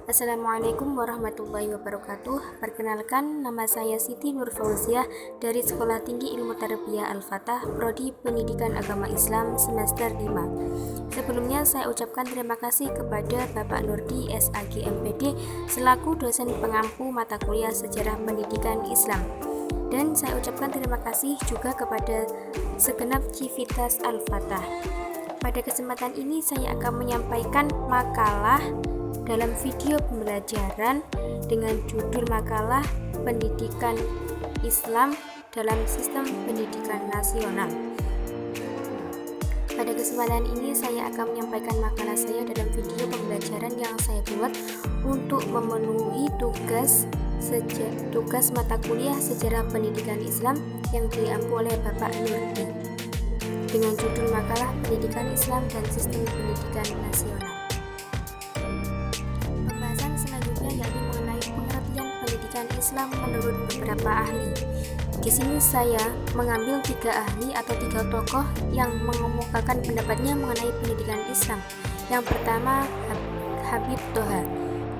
Assalamualaikum warahmatullahi wabarakatuh. Perkenalkan, nama saya Siti Nur Fauziah dari Sekolah Tinggi Ilmu Tarbiyah Al-Fatah, Prodi Pendidikan Agama Islam semester 5. Sebelumnya saya ucapkan terima kasih kepada Bapak Nurdi SAG MPD selaku dosen pengampu mata kuliah Sejarah Pendidikan Islam. Dan saya ucapkan terima kasih juga kepada segenap Civitas Al-Fatah. Pada kesempatan ini saya akan menyampaikan makalah dalam video pembelajaran dengan judul makalah Pendidikan Islam dalam Sistem Pendidikan Nasional. Pada kesempatan ini saya akan menyampaikan makalah saya dalam video pembelajaran yang saya buat untuk memenuhi tugas mata kuliah Sejarah Pendidikan Islam yang diampu oleh Bapak Nurdi dengan judul makalah Pendidikan Islam dan Sistem Pendidikan Nasional. Islam menurut beberapa ahli. Di sini saya mengambil 3 ahli atau 3 tokoh yang mengemukakan pendapatnya mengenai pendidikan Islam. Yang pertama, Habib Thoha,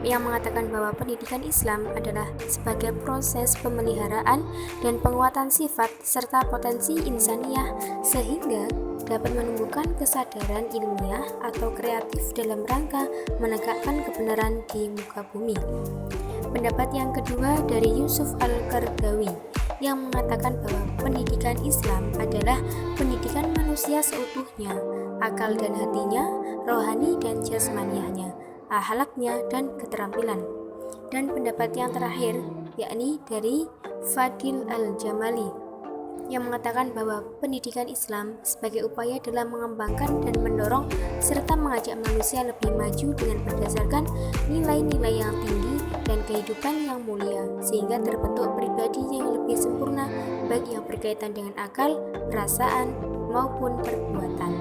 yang mengatakan bahwa pendidikan Islam adalah sebagai proses pemeliharaan dan penguatan sifat serta potensi insaniah sehingga dapat menumbuhkan kesadaran ilmiah atau kreatif dalam rangka menegakkan kebenaran di muka bumi. Pendapat yang kedua dari Yusuf Al-Qaradawi yang mengatakan bahwa pendidikan Islam adalah pendidikan manusia seutuhnya, akal dan hatinya, rohani dan jasmaniahnya, akhlaknya dan keterampilan. Dan pendapat yang terakhir yakni dari Fadil Al-Jamali yang mengatakan bahwa pendidikan Islam sebagai upaya dalam mengembangkan dan mendorong serta mengajak manusia lebih maju dengan berdasarkan nilai-nilai yang tinggi dan kehidupan yang mulia sehingga terbentuk pribadi yang lebih sempurna baik yang berkaitan dengan akal, perasaan maupun perbuatan.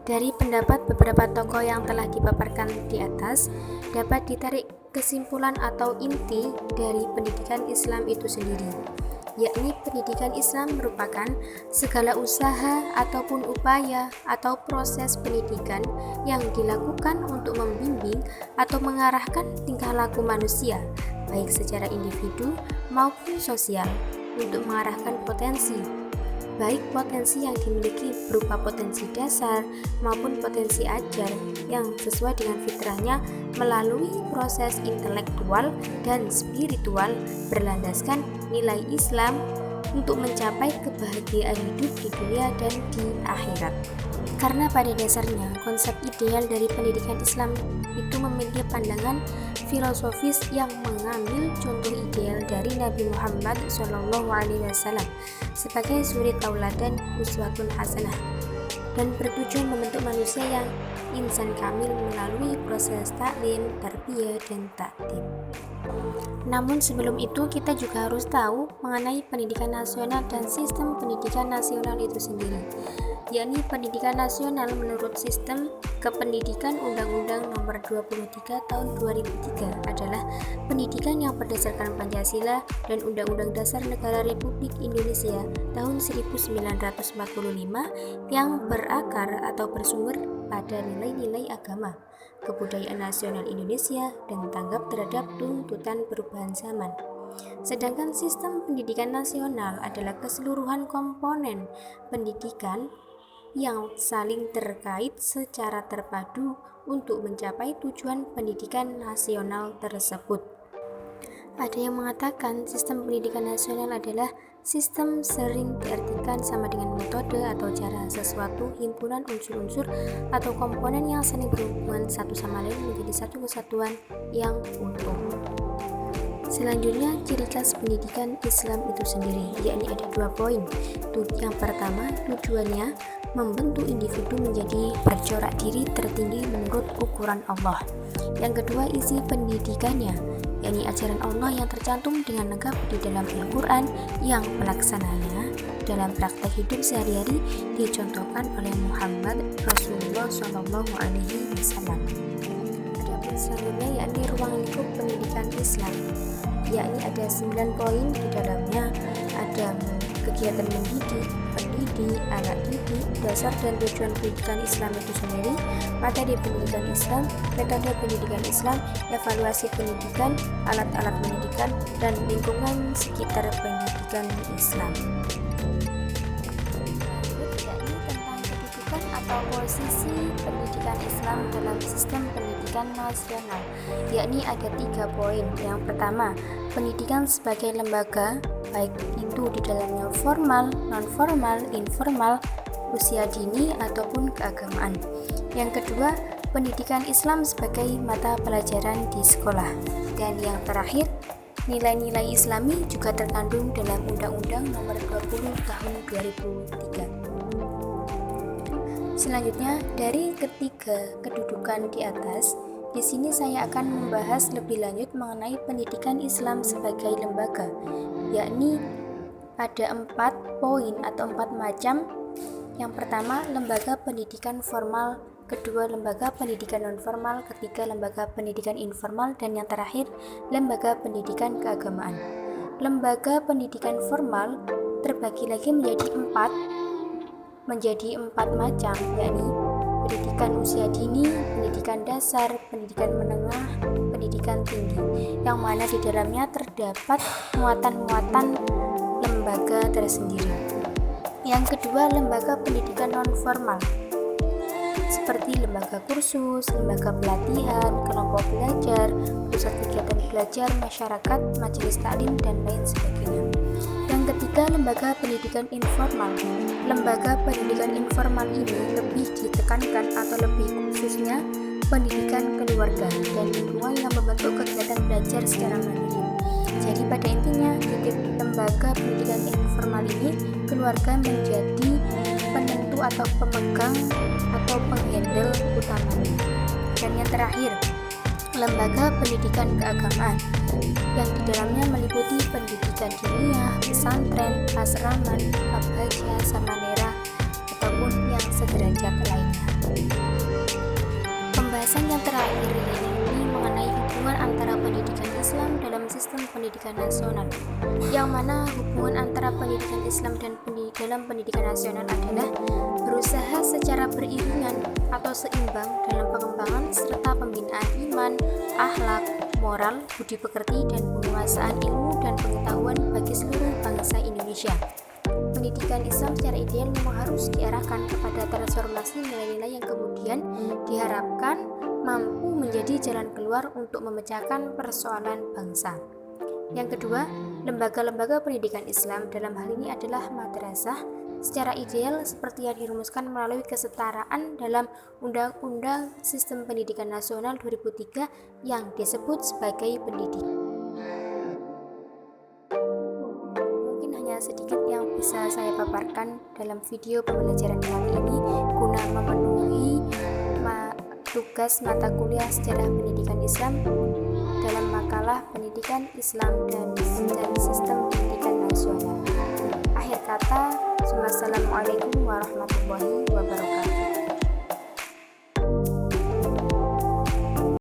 Dari pendapat beberapa tokoh yang telah dipaparkan di atas dapat ditarik kesimpulan atau inti dari pendidikan Islam itu sendiri, yakni pendidikan Islam merupakan segala usaha ataupun upaya atau proses pendidikan yang dilakukan untuk membimbing atau mengarahkan tingkah laku manusia, baik secara individu maupun sosial, untuk mengarahkan potensi, baik potensi yang dimiliki berupa potensi dasar maupun potensi ajar yang sesuai dengan fitrahnya melalui proses intelektual dan spiritual berlandaskan nilai Islam untuk mencapai kebahagiaan hidup di dunia dan di akhirat. Karena pada dasarnya konsep ideal dari pendidikan Islam itu memiliki pandangan filosofis yang mengambil contoh ideal dari Nabi Muhammad SAW sebagai suri tauladan uswatun hasanah dan bertujuan membentuk manusia yang insan kamil melalui proses taklim, tarbiyah, dan takdim. Namun sebelum itu kita juga harus tahu mengenai pendidikan nasional dan sistem pendidikan nasional itu sendiri, yakni pendidikan nasional menurut sistem kependidikan Undang-Undang Nomor 23 Tahun 2003 adalah pendidikan yang berdasarkan Pancasila dan Undang-Undang Dasar Negara Republik Indonesia tahun 1945 yang berakar atau bersumber pada nilai-nilai agama, kebudayaan nasional Indonesia dan tanggap terhadap tuntutan perubahan zaman. Sedangkan sistem pendidikan nasional adalah keseluruhan komponen pendidikan yang saling terkait secara terpadu untuk mencapai tujuan pendidikan nasional tersebut. Ada yang mengatakan sistem pendidikan nasional adalah sistem sering diartikan sama dengan metode atau cara sesuatu himpunan unsur-unsur atau komponen yang saling berhubungan satu sama lain menjadi satu kesatuan yang utuh. Selanjutnya, ciri khas pendidikan Islam itu sendiri, yakni ada 2 poin. Yang pertama, tujuannya membentuk individu menjadi bercorak diri tertinggi menurut ukuran Allah. Yang kedua, isi pendidikannya, yakni ajaran Allah yang tercantum dengan lengkap di dalam Al-Quran yang pelaksananya dalam praktek hidup sehari-hari dicontohkan oleh Muhammad Rasulullah SAW. Adapun selanjutnya yakni ruang lingkup pendidikan Islam, yakni ada 9 poin di dalamnya. Ada kegiatan mendidik, pendidik, anak didik, dasar dan tujuan pendidikan Islam itu sendiri, materi pendidikan Islam, metode pendidikan Islam, evaluasi pendidikan, alat-alat pendidikan, dan lingkungan sekitar pendidikan Islam. Yakni tentang kedudukan atau posisi pendidikan Islam dalam sistem pendidikan nasional, yakni ada 3 poin. Yang pertama, pendidikan sebagai lembaga, baik itu di dalamnya formal, non-formal, informal, usia dini, ataupun keagamaan. Yang kedua, pendidikan Islam sebagai mata pelajaran di sekolah. Dan yang terakhir, nilai-nilai Islami juga terkandung dalam Undang-Undang Nomor 20 Tahun 2003. Selanjutnya, dari ketiga kedudukan di atas, di sini saya akan membahas lebih lanjut mengenai pendidikan Islam sebagai lembaga, yakni ada 4 poin atau 4 macam. Yang pertama, lembaga pendidikan formal, kedua, lembaga pendidikan non-formal, ketiga, lembaga pendidikan informal, dan yang terakhir, lembaga pendidikan keagamaan. Lembaga pendidikan formal terbagi lagi menjadi empat macam, yakni pendidikan usia dini, pendidikan dasar, pendidikan menengah, pendidikan tinggi, yang mana di dalamnya terdapat muatan-muatan lembaga tersendiri. Yang kedua, lembaga pendidikan non-formal, seperti lembaga kursus, lembaga pelatihan, kelompok belajar, pusat kegiatan belajar masyarakat, majelis taklim, dan lain sebagainya. Yang ketiga, lembaga pendidikan informal. Lembaga pendidikan informal ini lebih ditekankan atau lebih khususnya pendidikan keluarga dan lingkungan yang membentuk kegiatan belajar secara mandiri. Jadi pada intinya, di lembaga pendidikan informal ini, keluarga menjadi penentu atau pemegang atau penghandle utamanya. Dan yang terakhir, lembaga pendidikan keagamaan yang di dalamnya meliputi pendidikan diniyah, pesantren, asrama, abhaja, samanera, ataupun yang sederajat lainnya. Pembahasan yang terakhir ini mengenai hubungan antara pendidikan Islam dalam sistem pendidikan nasional, yang mana hubungan antara pendidikan Islam dan dalam pendidikan nasional adalah berusaha secara beriringan atau seimbang dalam pengembangan serta pembinaan iman, akhlak, moral, budi pekerti, dan penguasaan ilmu dan pengetahuan bagi seluruh bangsa Indonesia. Pendidikan Islam secara ideal memang harus diarahkan kepada transformasi nilai-nilai yang kemudian diharapkan mampu menjadi jalan keluar untuk memecahkan persoalan bangsa. Yang kedua, lembaga-lembaga pendidikan Islam dalam hal ini adalah madrasah secara ideal seperti yang dirumuskan melalui kesetaraan dalam Undang-Undang Sistem Pendidikan Nasional 2003 yang disebut sebagai pendidik. Mungkin hanya sedikit yang bisa saya paparkan dalam video pembelajaran kali ini guna memenuhi tugas mata kuliah sejarah pendidikan Islam dalam makalah pendidikan Islam dan sistem pendidikan nasional. Akhir kata, wassalamualaikum warahmatullahi wabarakatuh.